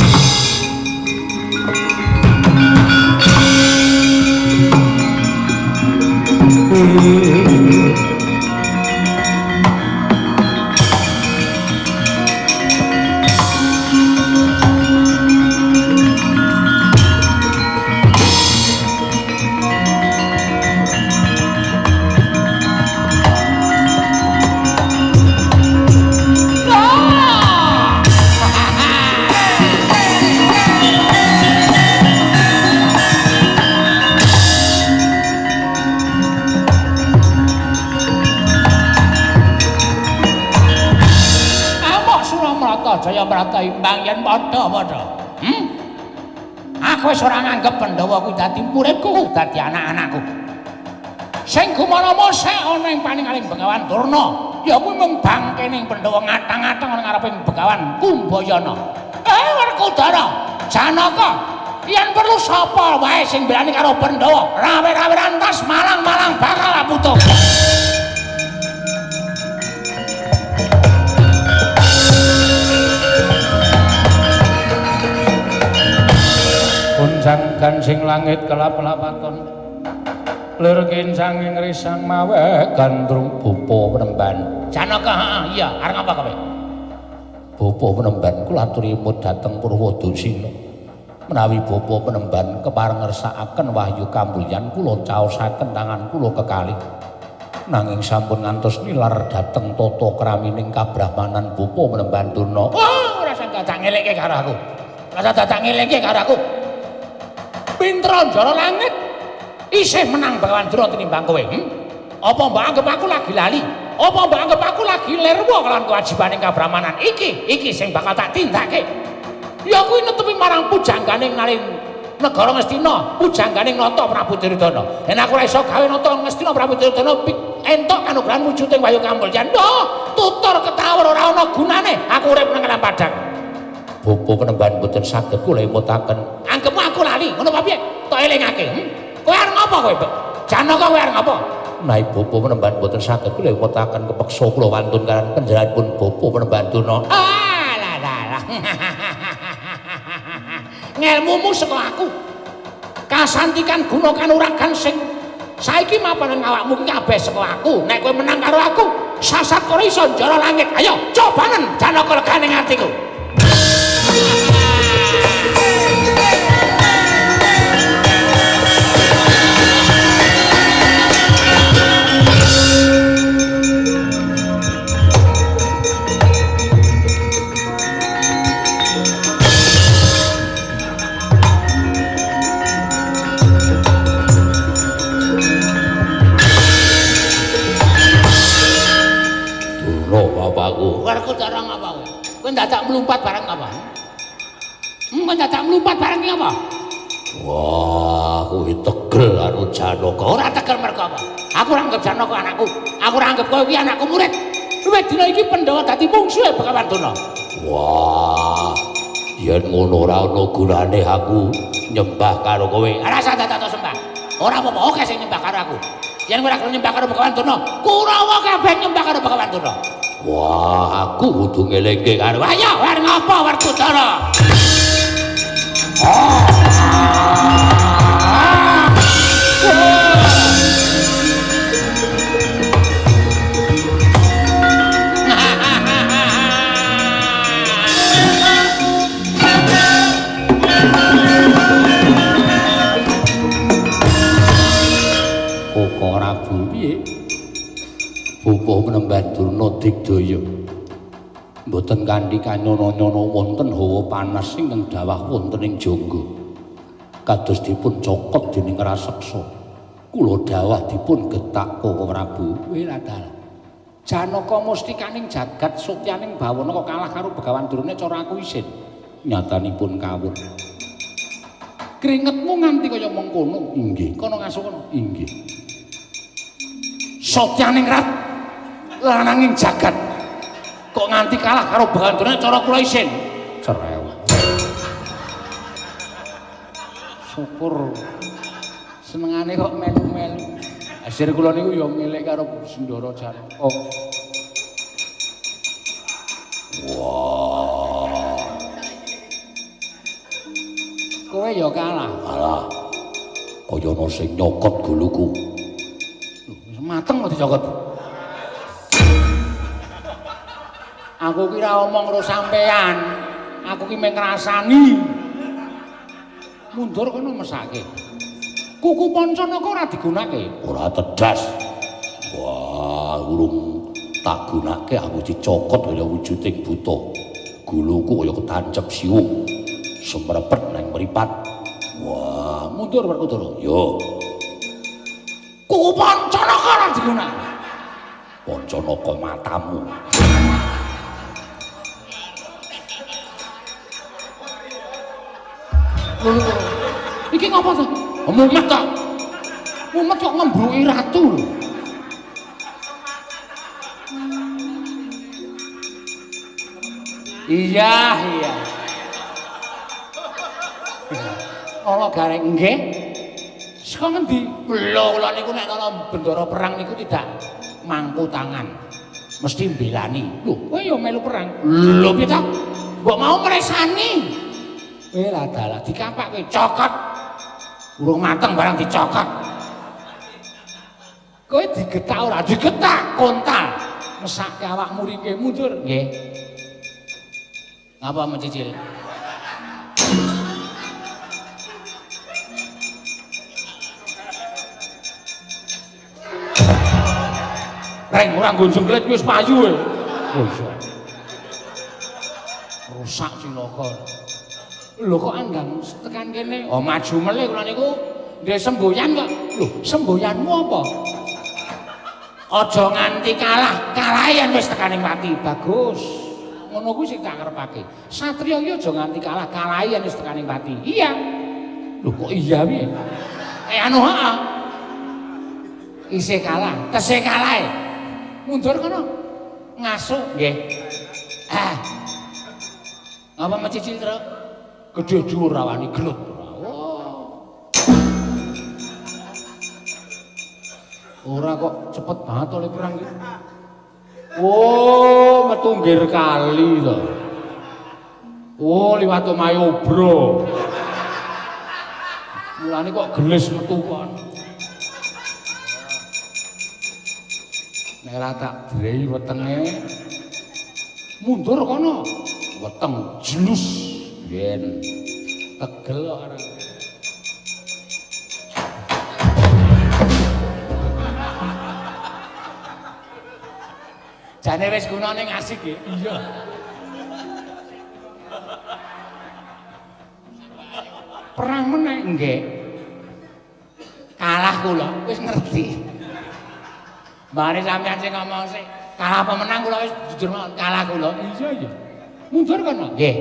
Jayabhrata imbang yen padha-padha. Aku wis ora nganggep Pandhawa kuwi dadi muridku, dadi anak-anakku. Sing gumanama sek ana ing paningaling Begawan Durna, ya kuwi mung bangkening Pandhawa ngatang-atang ana ngareping Begawan Kumbayana. Werkudara, Janaka, yen perlu sapa wae sing berani karo Pandhawa, rawe-rawe rantas malang-malang bakal aputuh. Kanjang gansing langit kelap-lapaton lir kincanging risang mawe gandrung bapa penemban. Janaka, iya, arep apa kowe? Bapa penemban kula aturi mut dhateng Purwadasina. Menawi bapa penemban kepareng ngersakaken wahyu kamulyan kula caosaken tangan kula kekalih. Nanging sampun ngantos nilar dhateng tata kramining kabrahmanan bapa penemban Durna. Oh, ora usah dadak ngeleke karo aku. Ora dadak ngeleke karo aku. Pintra Jara Langit isih menang Bagawan Durna tinimbang kowe. Apa mbok anggap aku lagi lali? Apa mbok anggap aku lagi lerwa kelawan kewajibaning kabrahmanan iki sing bakal tak tindake. Ya kuwi netepi marang pujangganing nalin negara Ngastina, pujangganing Nata Prabu Duryudana. Yen aku ora iso gawe Nata Ngastina Prabu Duryudana entuk kanugrahan wujuding wahyu kamulyan. Tutur ketawur ora ana gunane aku urip nang alam padang. Bapa penemban mboten saged kula emutaken. Anggepmu aku lali, ngono apa piye? Tak elingake. Kowe arep ngapa kowe, Mbok? Janaka kowe arep ngapa? Nah, bapa penemban mboten saged kula emutaken kepeksa kula wantun karan panjenenganipun bapa penemban Durna. Ngelmumu saka aku. Kasantikan guna kanuragan sing saiki mapan awakmu kabeh saka aku. Nek kowe menang karo aku, sasat ora iso Jara Langit. Ayo, cobanen Janaka legane atiku. Warku cara ngapa kowe? Kowe dadak mlumpat bareng apa? Kowe dadak mlumpat bareng ki apa? Wah, kuwi tegel karo Janaka. Ora tegel mergo apa? Aku ora anggap Janaka anakku. Aku ora anggap kowe kuwi anakku murid. Kowe dina iki Pandhawa dadi mungsuhe Bagawan Durna. Wah, yen ngono ora ana gunane aku nyembah karo kowe. Ora usah dadak sembah. Ora apa-apa, oke sing nyembah karo aku. Yen kowe ora gelem nyembah karo Bagawan Durna, Kurawa kabeh nyembah karo Bagawan Durna. Wah, aku kudu ngelingke karo. Ayo, arep ngapa Werkudara? Kok ora piye? Bapa penemban Durna digdaya mboten kanthi kanyana-nyana wonten hawa panas ingkang dawah wonten ing jangga kados dipun cokot dening raseksa kula dawah dipun getak Koko Prabu Wiladal Janaka mustikaning jagat sutyaning bawana kok kalah karo Bagawan Durna cara aku isin nyatanipun kawula keringetmu nganti kaya mengkono inggih kono ngasuh kono inggih sutyaning rat lananging jagat kok nganti kalah karo Bagawan Durna cara kula isin cerewet syukur senengane kok melu-melu asir kula niku ya milik karo Sendara Janaka wah kowe ya kalah kaya ana sing nyokot guluku mateng kok dicokot aku kira omong karo sampean. Aku ki mung ngrasani. Mundur kono mesake. Kuku Pancanaka ora digunakake. Ora tedas. Wah, urung tak gunake aku dicokot kaya wujuding buta. Guluku kaya ketancep siwu. Semrepet nang mripat. Wah, mundur Werkudara. Yo. Kuku Pancanaka ora digunakake. Pancanaka matamu. Iki ngapa to? Mumet kok. Mumet kok ngembruki ratu lho. Iya. Ala gareng nggih. Saka ngendi? Lho kula niku nek ana bendara perang niku tidak mangku tangan. Mesti mbelani. Lho, kowe ya melu perang. Lho piye to? Mbok mau ngresani. Lah dalah dikapak kowe cokot Urung mateng barang dicokot. Kowe digetak ora? Digetak kontal. Mesake awakmu rike mundur. Nggih. Ngapa mencicil? Reng ora nggo jengklet wis payu. Oh iya. Rusak cilaka. Lho kok andang tekan kene? Oh maju melih kula niku nggih semboyan kok. Lho, semboyanmu apa? Aja nganti kalah, kalahan wis tekaning pati. Bagus. Ngono kuwi sing tak karepake. Satriya iki aja nganti kalah, kalahan wis tekaning pati. Iya. Lho kok iya piye? Anu heeh. Isih kalah, tesih kalah. Mundur kono. Ngasuk nggih. Ngapa mencicil terus? Gedhe dhuwur rawani gelut. Ora kok cepet banget oleh perang iki. Oh, metu nggir kali to. Oh, liwat omahe Obro. Mulane kok gelis metu kon. Nek ora tak drei wetenge mundur kono. Weteng jelus. Yen tegel kok ora. Jane wis gunane ngasik nggih. Iya. Perang meneh nggih. Kalah kula wis ngerti. Mari sampeyan sing ngomong sik, kalah apa menang kula wis jujur mawon kalah kula. Iya iya. Mundur kono. Nggih.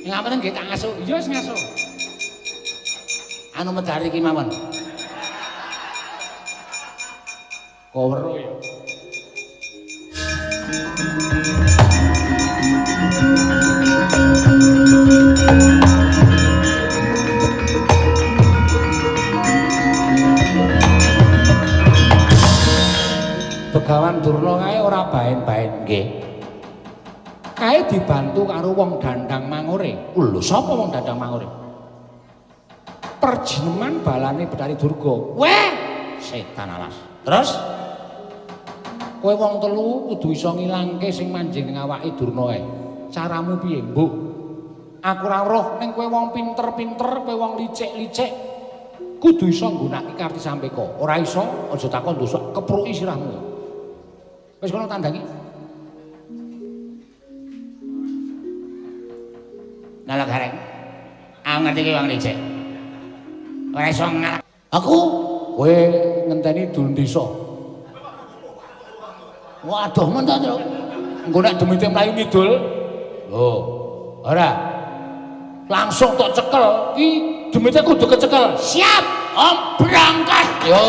Ngapunten nggih tak ngasuk. Iya wis ngasuk. Anu medhari iki mawon. Kowero ya. Begawan Durna kae ora baen-baen nggih. Kae dibantu karo wong Dandang Mangore. Lho sapa wong Dandang Mangore? Perjineman balane Betari Durga. Weh, setan alas. Terus kowe wong telu kudu iso ngilangke sing manjing ning awake Durna kae. Caramu piye, Mbok? Aku ora weruh ning kowe wong pinter-pinter, kowe wong licik-licik. Kudu iso nggunakake karti sampeka. Ora iso aja takon dosa kepruki sirahmu. Wis kono tandangi. Nala gareng. Aku ngerti ki wong licik. Ora iso ngalak. Aku kowe ngenteni dul desa. Waduh men to, Tru. Engko nek demite mlayu ngidul. Lho, ora. Langsung tok cekel. Ki demite kudu kecekel. Siap, Om berangkat. Yo.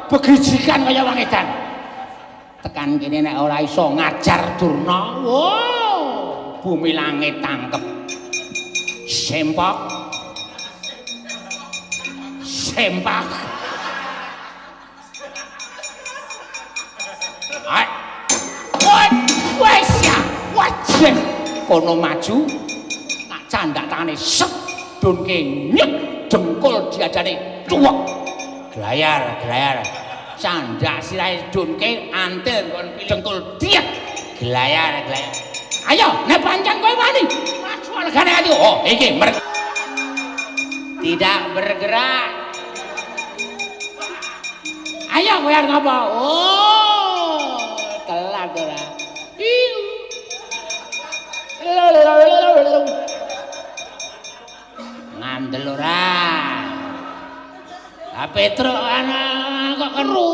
Begijikan kaya wong edan. Tekan kene nek ora iso ngajar Durna, wow, bumi langit tangkep. Sempak. Sempak. Ai. Wes ya, wajib kono maju. Tak candak tangane set dunke nyek jengkol diajane cuwek. Glayar, glayar. Candak sirahe dunke antil kon dengkul diek. Glayar, glayar. Ayo, nek pancen kowe wani, maju legane ati. Oh, iki tidak bergerak. Ayo kowe arep ngapa? Oh, telat ora. Ngandel ora. Petro anak kok keru.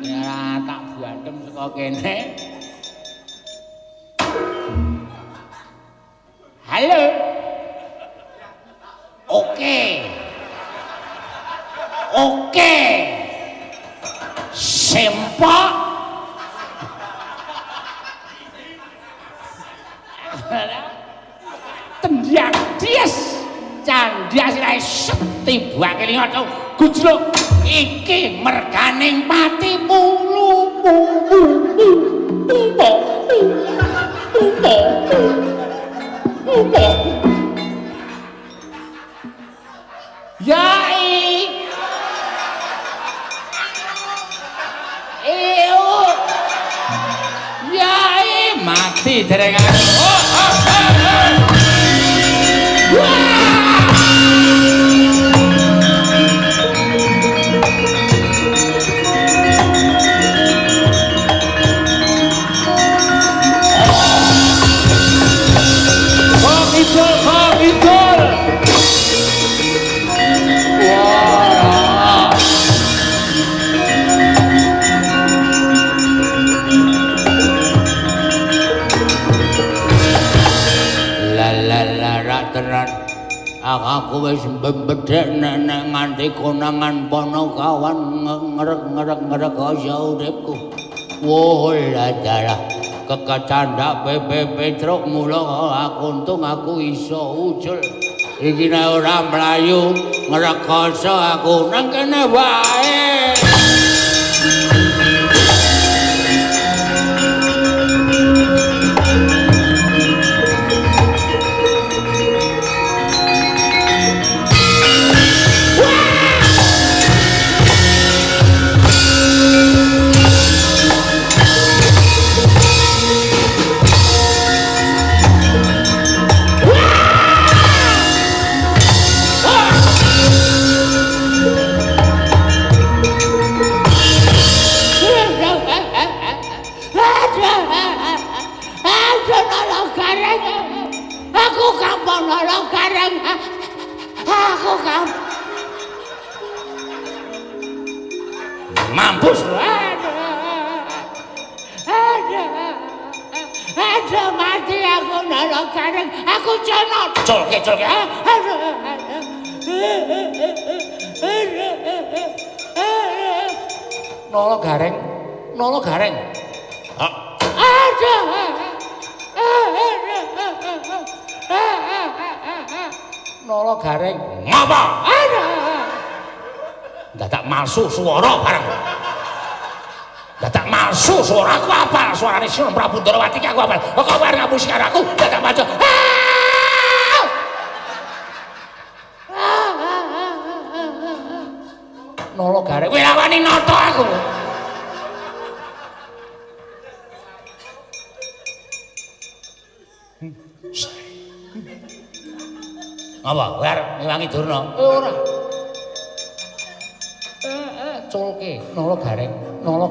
Ya tak buantem saka kene. Halo. Oke. Oke. Sempok. Tendang dies. Candias sirahe setibake lingot. Gujluk iki merganing patimu. Yai Yai mati dereng aku wis mbedhek nek nganti konangan Panakawan ngerek-ngerek kaya uripku. Woh ladalah kekecandak pepe truk mula aku untung aku iso ucul. Iki nek ora mlayu ngrekoso aku nang kene wae. Mampus ada mati aku nolong kareng aku conot colke nolong gareng ada nolong gareng ngapa ada dadak malsu suara bareng dadak malsu suara aku apal suarane Sunan Prabu Ndarawati aku apal kok bareng musik aku dadak maca nolo gareng kowe rawani noto aku apa wer ngiwangi Durna ora colke nolo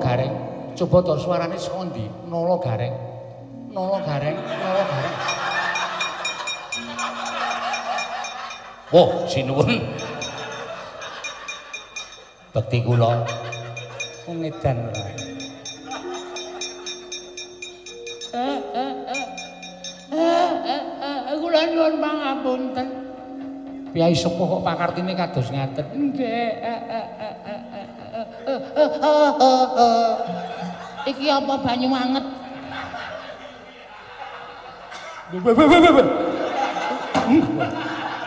gareng coba to suarane saka ndi nolo gareng oh sinuwun bekti kula wong edan ora kula nyuwun pangapunten Piyai sepuh kok pakartine kados ngaten nggih iki apa banyu anget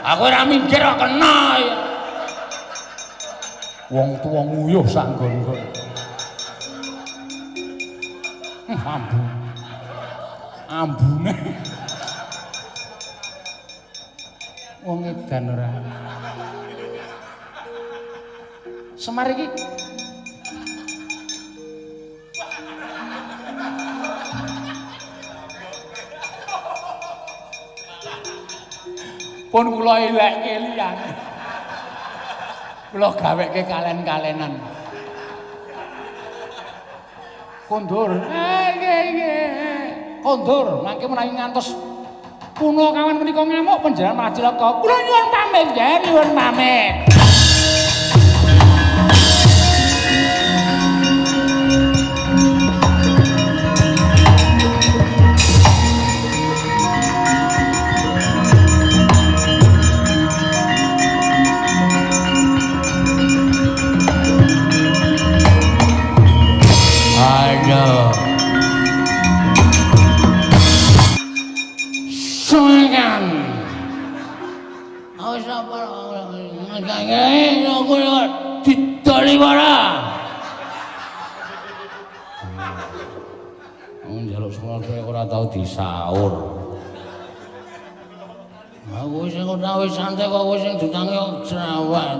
aku ora mikir kok kena ya wong tuwa nguyuh sak nggon-nggon ambune wong edan ora Semar iki pun kula elekke liyane kula gaweke kalen-kalenan kondur nggih kondur mangke menawi ngantos puno kawan menika ngamuk panjenengan malah cilaka kula nyuwun pamit nggih nyuwun pamit Wis apa ngene aku didoli ora. Njaluk sekolah ora tau disaur. Aku wis ora wis santai kok wis sing ditangi jerawat.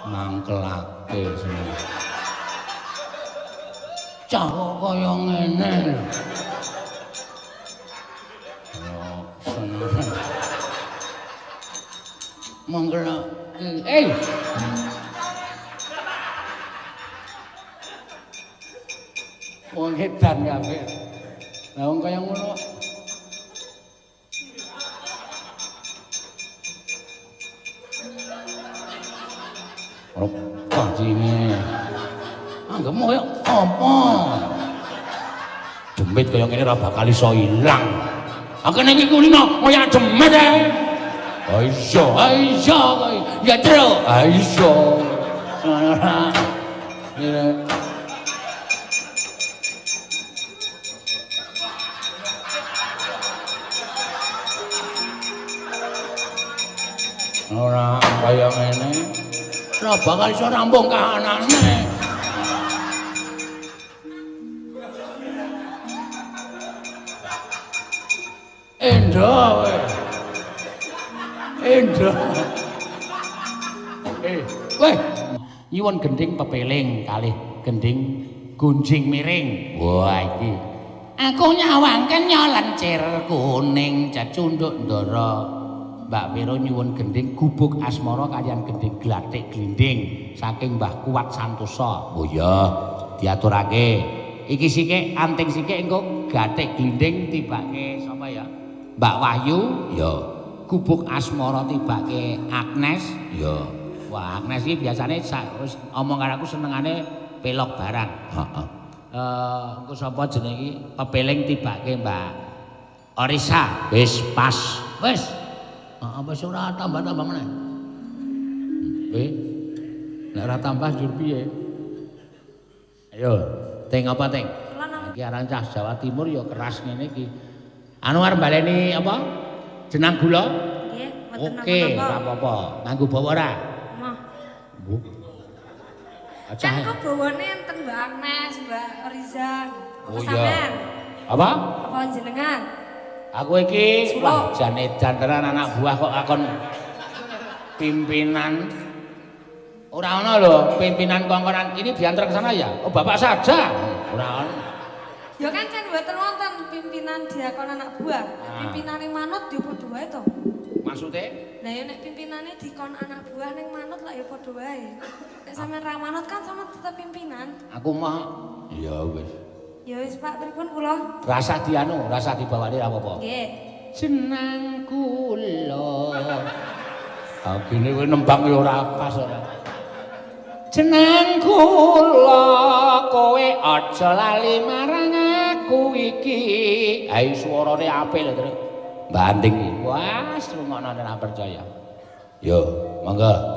Mangkelake sini. Cah kok kaya ngene. Yo seneng. Mangkelake. Wong edan kabeh. Lah wong kaya ngono. Apa ini? Anggapmu kaya apa? Demit kaya ngene ora bakal iso ilang. Akene iki kulino kaya demit ae. Iya, ya terus. Iya. Ini ora kaya ngene. Ora bakal iso rampung kahanane. Endro kowe. Endro. Weh, nyuwun gending pepeling kalih gending gunjing miring. Wah iki. Aku nyawangken nyelencir kuning cecunduk ndara. Mbak Vero nyuwun gending gubuk asmara kalian gending glathik glinding saking Mbah Kuat Santosa. Oh iya, diaturake. Iki sithik anting sithik engko gathik glinding tibake sapa ya? Mbak Wahyu, ya. Gubuk asmara tibake Agnes, ya. Wah, Agnes iki biasane omong karo aku senengane pelok barang. Heeh. Engko sapa jenenge iki? Pepeling tibake Mbak Orisa. Wis pas. Wis. Apa sih ora tambah-tambah meneh? Nek ora tambah njur piye? Ayo, Teng apa Teng? Iki aran cah Jawa Timur ya keras ngene iki. Anu arep baleni apa? Jenang gula? Nggih, Oke, ora apa-apa. Nganggo bawa ora? Mah. Bu. Kan kok bawane enten Mbak Agnes, Mbak Riza. Oh iya. Apa? Apa jenengan? Aku iki wah jan edan tenan anak buah kok akon pimpinan. Ora ana lho pimpinan kongkonan ini diantar ke sana ya. Oh bapak saja. Ora ana. Ya kan mboten wonten pimpinan diakon anak buah. Pimpinane manut ya padha wae to. Maksude? Lah ya nek pimpinane dikon anak buah ning manut lah ya padha wae. Nek sampean ra manut kan sama tetep pimpinan. Aku mah ya wis. Ya wis Pak, pripun kula? Rasa dianu, rasa dibawani apa-apa. Nggih. Jenang kula. Ah gene kowe nembang ya ora pas ora. Jenang kula kowe aja lali marang aku iki. Ai suarane apik lho, Tru. Banding iki. Wah, rungokno ora percaya. Yo, monggo.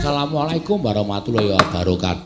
Assalamualaikum warahmatullahi wabarakatuh.